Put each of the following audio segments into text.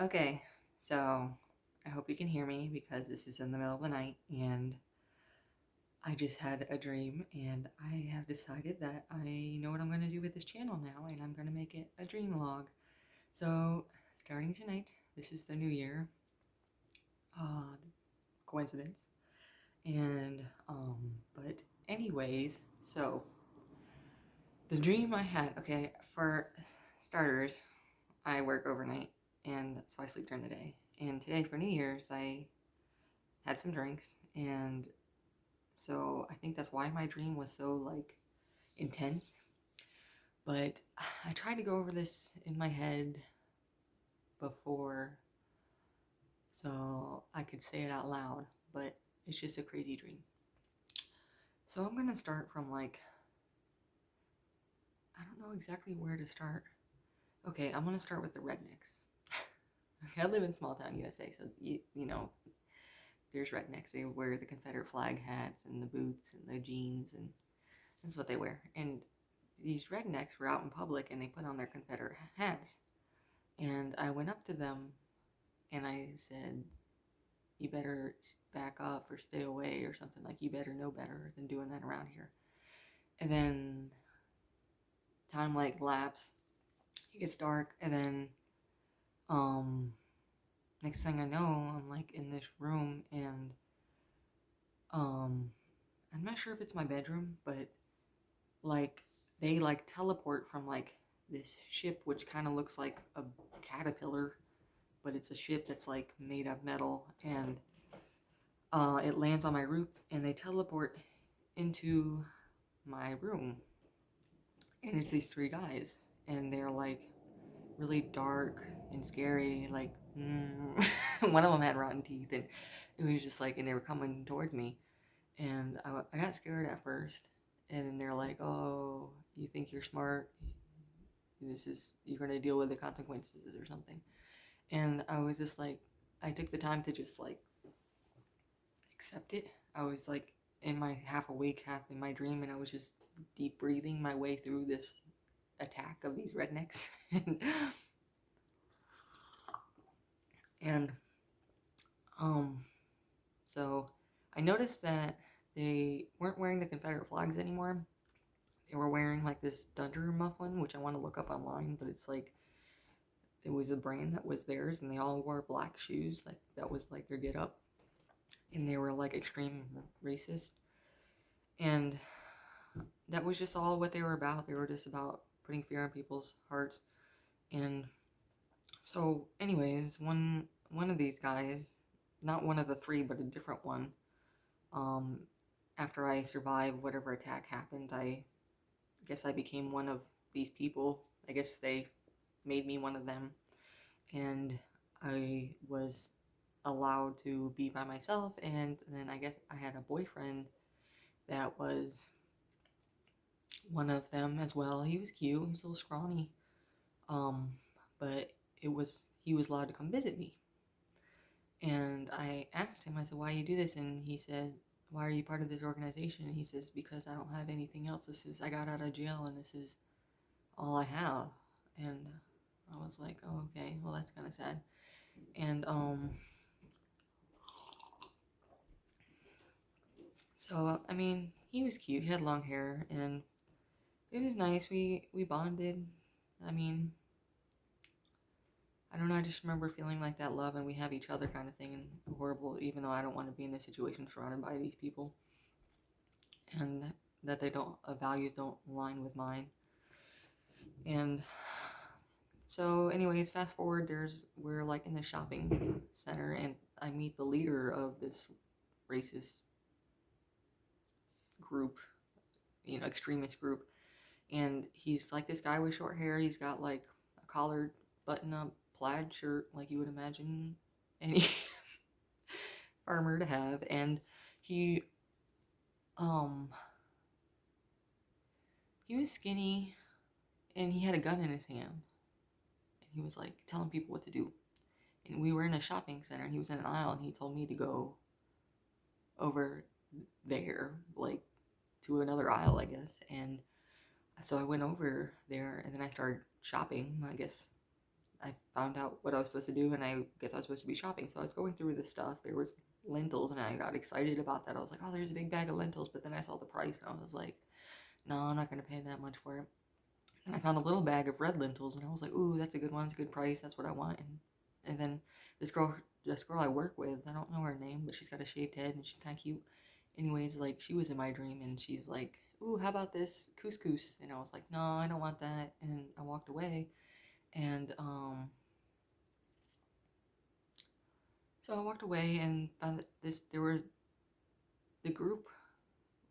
Okay, so I hope you can hear me because this is in the middle of the night and I just had a dream and I have decided that I know what I'm going to do with this channel now and I'm going to make it a dream log. So, starting tonight, this is the new year. Uh, Coincidence. But anyways, so the dream I had, okay, for starters, I work overnight and so I sleep during the day. And today for New Year's, I had some drinks, and so I think that's why my dream was so like intense. But I tried to go over this in my head before so I could say it out loud, but it's just a crazy dream. So I'm gonna start from like, I don't know exactly where to start. Okay, I'm gonna start with the rednecks. Okay, I live in small town USA, so you know there's rednecks. They wear the Confederate flag hats and the boots and the jeans, and that's what they wear. And these rednecks were out in public and they put on their Confederate hats. And I went up to them and I said, "You better back up or stay away," or something like, "You better know better than doing that around here." And then time like lapse, it gets dark, and then um next thing I know, I'm like in this room and um I'm not sure if it's my bedroom, but like they like teleport from like this ship which kind of looks like a caterpillar, but it's a ship that's like made of metal, and it lands on my roof and they teleport into my room, and it's these three guys and they're like really dark and scary, like one of them had rotten teeth, and it was just like, and they were coming towards me, and I got scared at first, and then they're like, "Oh, you think you're smart, you're gonna deal with the consequences or something." And I was just like, I took the time to just like accept it. I was like in my half awake, half in my dream, and I was just deep breathing my way through this attack of these rednecks. and um, so I noticed that they weren't wearing the Confederate flags anymore. They were wearing like this Dunder Mifflin, which I want to look up online, but it's like it was a brand that was theirs, and they all wore black shoes, like that was like their get up, and they were like extreme racist, and that was just all what they were about. They were just about putting fear in people's hearts. And so, anyways, one of these guys, not one of the three, but a different one, um, after I survived whatever attack happened, I guess I became one of these people. I guess they made me one of them, and I was allowed to be by myself. And then I guess I had a boyfriend that was one of them as well. He was cute. He was a little scrawny. Um, but he was allowed to come visit me. And I asked him, I said, "Why you do this?" And he said, "Why are you part of this organization?" And he says, "Because I don't have anything else. I got out of jail and this is all I have." And I was like, "Oh, okay, well, that's kind of sad." And so I mean, he was cute. He had long hair and it was nice. We bonded. I mean, I don't know. I just remember feeling like that love and we have each other kind of thing, and horrible, even though I don't want to be in this situation surrounded by these people, and that they don't values don't align with mine. And so, anyways, fast forward. We're like in the shopping center, and I meet the leader of this racist group, extremist group, and he's like this guy with short hair. He's got like a collared button-up plaid shirt, like you would imagine any farmer to have, and he um he was skinny and he had a gun in his hand and he was like telling people what to do. And we were in a shopping center and he was in an aisle and he told me to go over there, like to another aisle, I guess. And so I went over there and then I started shopping. I guess I found out what I was supposed to do, and I guess I was supposed to be shopping. So I was going through this stuff. There was lentils, and I got excited about that. I was like, oh, there's a big bag of lentils. But then I saw the price, and I was like, no, I'm not going to pay that much for it. And I found a little bag of red lentils, and I was like, ooh, that's a good one. It's a good price. That's what I want. And then this girl I work with, I don't know her name, but she's got a shaved head, and she's kind of cute. Anyways, like, she was in my dream, and she's like, ooh, how about this couscous? And I was like, no, I don't want that. And I walked away. And so I walked away and found that the group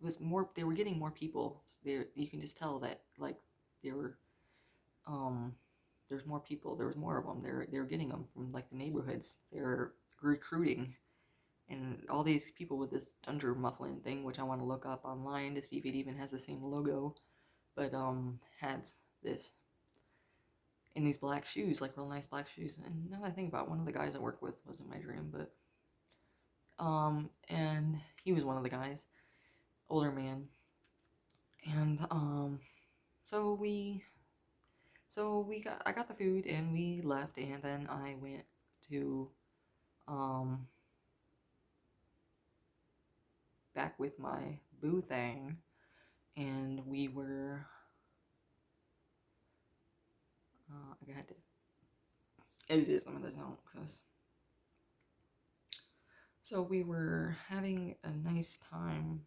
was more, they were getting more people. There, you can just tell that, like, they were, um, there's more people, there was more of them. They're getting them from, like, the neighborhoods. They're recruiting. And all these people with this Dunder Mifflin thing, which I want to look up online to see if it even has the same logo, but had this in these black shoes, like real nice black shoes. And now that I think about it, one of the guys I work with was in my dream, but and he was one of the guys, older man, and so we I got the food and we left, and then I went to um back with my boo thing, and we were I had to edit this some of this out because so we were having a nice time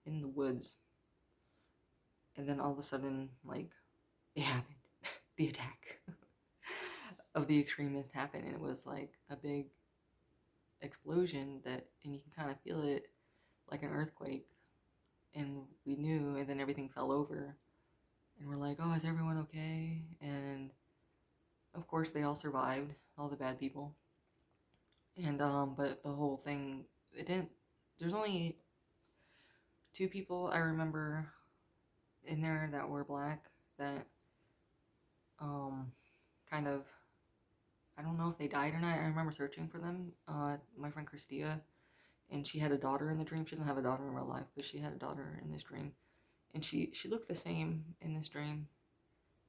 in the woods, and then all of a sudden, like, it happened. The attack of the extremist happened, and it was like a big explosion that, and you can kind of feel it like an earthquake. And we knew, and then everything fell over, and we're like, oh, is everyone okay? And of course, they all survived, all the bad people. And but the whole thing, it didn't. There's only 2 people I remember in there that were black that kind of, I don't know if they died or not. I remember searching for them. My friend Christia, and she had a daughter in the dream. She doesn't have a daughter in real life, but she had a daughter in this dream, and she looked the same in this dream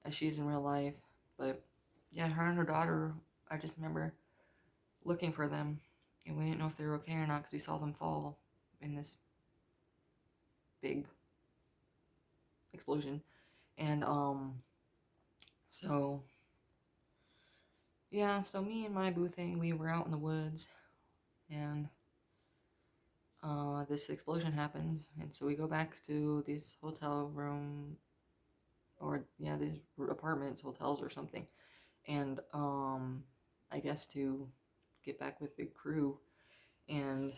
as she is in real life. But yeah, her and her daughter, I just remember looking for them, and we didn't know if they were okay or not because we saw them fall in this big explosion. And so yeah, so me and my boo thing, we were out in the woods, and this explosion happens, and so we go back to this hotel room, or yeah, these apartments, hotels, or something, and I guess to get back with the crew, and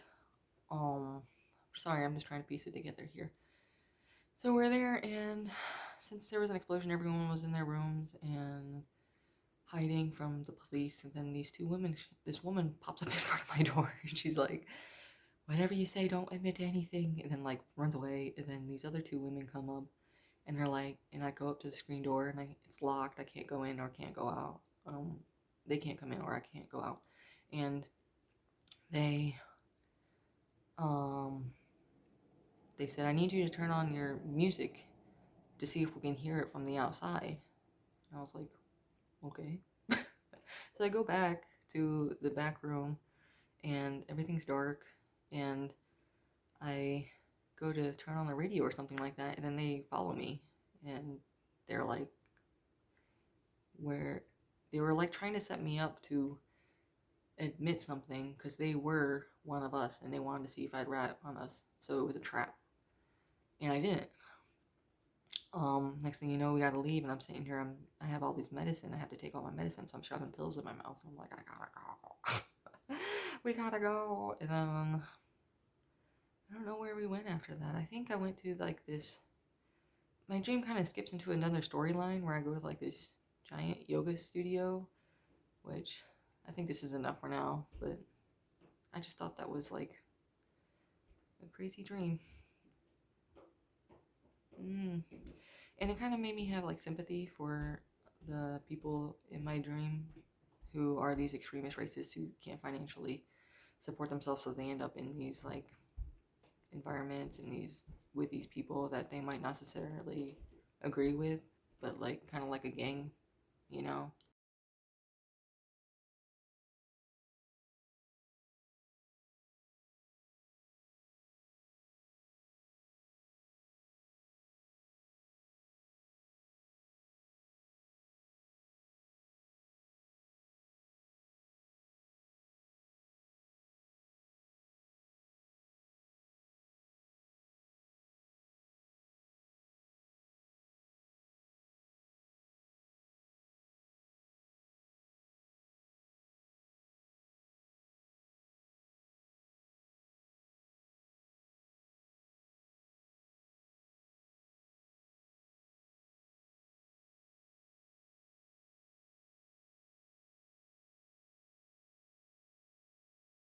sorry, I'm just trying to piece it together here. So we're there, and since there was an explosion, everyone was in their rooms and hiding from the police, and then this woman pops up in front of my door, and she's like, whatever you say, don't admit to anything, and then like runs away. And then these other 2 women come up, and they're like, and I go up to the screen door, and it's locked. I can't go in or can't go out. They can't come in or I can't go out. And they um they said, I need you to turn on your music to see if we can hear it from the outside. And I was like, okay. So I go back to the back room, and everything's dark, and I go to turn on the radio or something like that, and then they follow me, and they're like, where they were like trying to set me up to admit something because they were one of us, and they wanted to see if I'd rat on us, so it was a trap, and I didn't. Next thing you know, we gotta leave, and I'm sitting here. I have all this medicine. I have to take all my medicine, so I'm shoving pills in my mouth. And I'm like, I gotta go. We gotta go. And then I don't know where we went after that. I think I went to like this. My dream kind of skips into another storyline where I go to like this giant yoga studio, which I think this is enough for now. But I just thought that was like a crazy dream. And it kind of made me have like sympathy for the people in my dream who are these extremist racists who can't financially support themselves, so they end up in these like environments and these with these people that they might not necessarily agree with, but like kind of like a gang, you know.